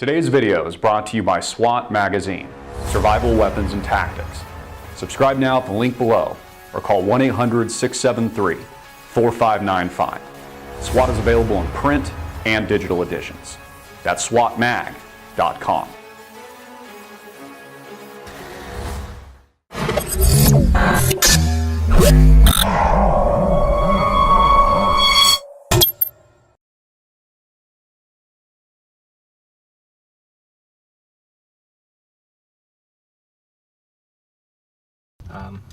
Today's video is brought to you by SWAT Magazine, Survival Weapons and Tactics. Subscribe now at the link below or call 1-800-673-4595. SWAT is available in print and digital editions. That's SWATmag.com.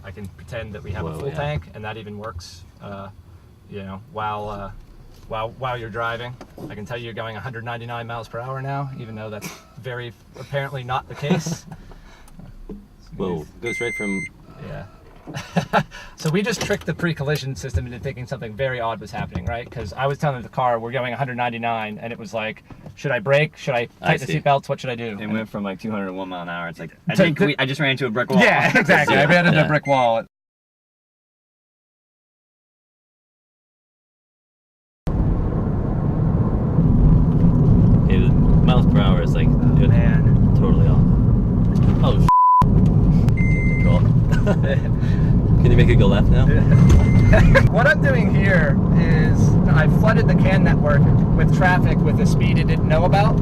I can pretend that we have a full tank, and that even works. You know, while you're driving, I can tell you you're going 199 miles per hour now, even though that's very apparently not the case. Whoa, goes right from... Yeah. So we just tricked the pre-collision system into thinking something very odd was happening, right? Because I was telling the car we're going 199, and it was like, should I brake? Should I tighten the seatbelts? What should I do? It went from like 201 mile an hour. It's like, I just ran into a brick wall. Yeah, exactly. I ran into a brick wall. Hey, the miles per hour is like, man, totally off. Oh, take control. Can you make it go left now? What I'm doing here is I flooded the CAN network with traffic with a speed it didn't know about,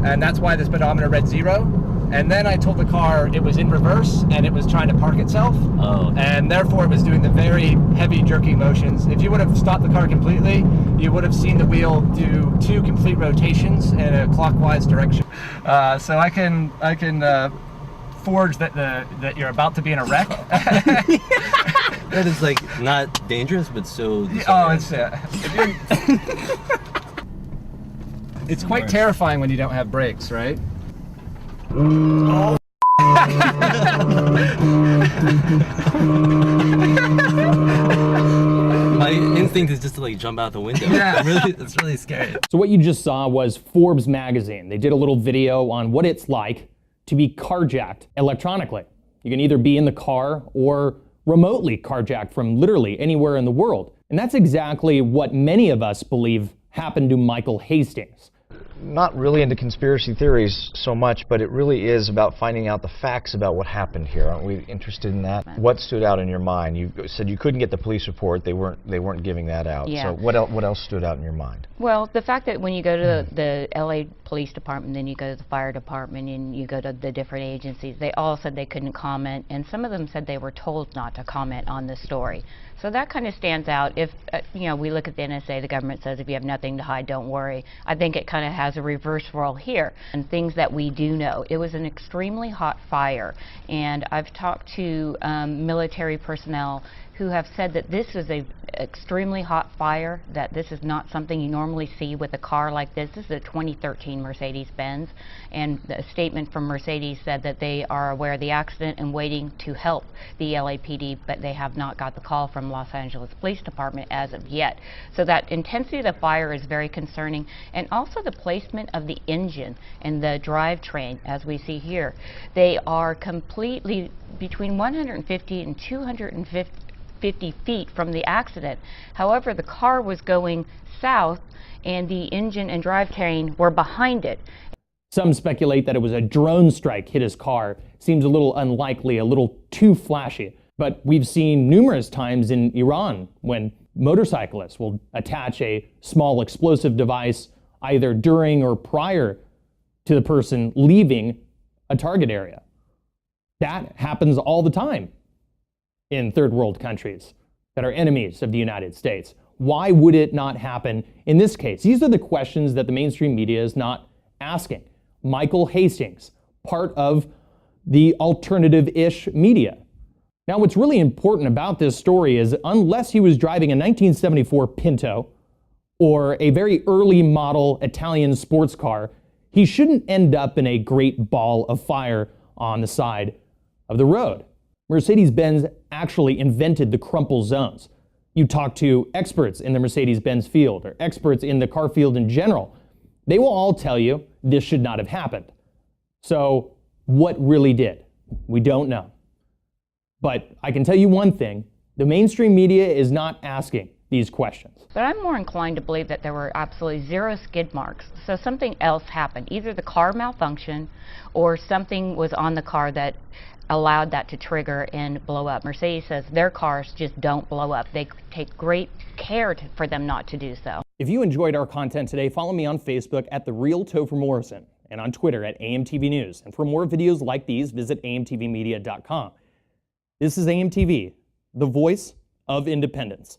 and that's why the speedometer read 0. And then I told the car it was in reverse and it was trying to park itself. Oh. And therefore it was doing the very heavy jerking motions. If you would have stopped the car completely, you would have seen the wheel do 2 complete rotations in a clockwise direction. So I can forge that you're about to be in a wreck. That is like not dangerous, but so... Oh, it's it's quite terrifying when you don't have brakes, right? Oh. My instinct is just to like jump out the window. Yeah. It's really scary. So what you just saw was Forbes magazine. They did a little video on what it's like to be carjacked electronically. You can either be in the car or remotely carjacked from literally anywhere in the world. And that's exactly what many of us believe happened to Michael Hastings. Not really into conspiracy theories so much, but it really is about finding out the facts about what happened here. Aren't we interested in that? What stood out in your mind? You said you couldn't get the police report. They weren't giving that out. Yeah. So what else stood out in your mind? Well, the fact that when you go to the LA Police Department, then you go to the fire department, and you go to the different agencies, they all said they couldn't comment, and some of them said they were told not to comment on the story. So that kind of stands out. If you know, we look at the NSA, the government says if you have nothing to hide, don't worry. I think it kind of has a reverse role here. And things that we do know, it was an extremely hot fire, and I've talked to military personnel who have said that this is a extremely hot fire, that this is not something you normally see with a car like this. This is a 2013 Mercedes-Benz, and a statement from Mercedes said that they are aware of the accident and waiting to help the LAPD, but they have not got the call from Los Angeles Police Department as of yet. So that intensity of the fire is very concerning, and also the placement of the engine and the drivetrain, as we see here. They are completely between 150 and 250 feet from the accident. However, the car was going south and the engine and drivetrain were behind it. Some speculate that it was a drone strike hit his car. Seems a little unlikely, a little too flashy. But we've seen numerous times in Iran when motorcyclists will attach a small explosive device either during or prior to the person leaving a target area. That happens all the time in third world countries that are enemies of the United States. Why would it not happen in this case? These are the questions that the mainstream media is not asking. Michael Hastings, part of the alternative-ish media. Now, what's really important about this story is unless he was driving a 1974 Pinto or a very early model Italian sports car, he shouldn't end up in a great ball of fire on the side of the road. Mercedes-Benz actually invented the crumple zones. You talk to experts in the Mercedes-Benz field or experts in the car field in general, they will all tell you this should not have happened. So what really did? We don't know. But I can tell you one thing, the mainstream media is not asking these questions. But I'm more inclined to believe that there were absolutely 0 skid marks. So something else happened. Either the car malfunctioned or something was on the car that allowed that to trigger and blow up. Mercedes says their cars just don't blow up. They take great care for them not to do so. If you enjoyed our content today, follow me on Facebook at The Real Topher Morrison and on Twitter at AMTV News. And for more videos like these, visit amtvmedia.com. This is AMTV, the voice of independence.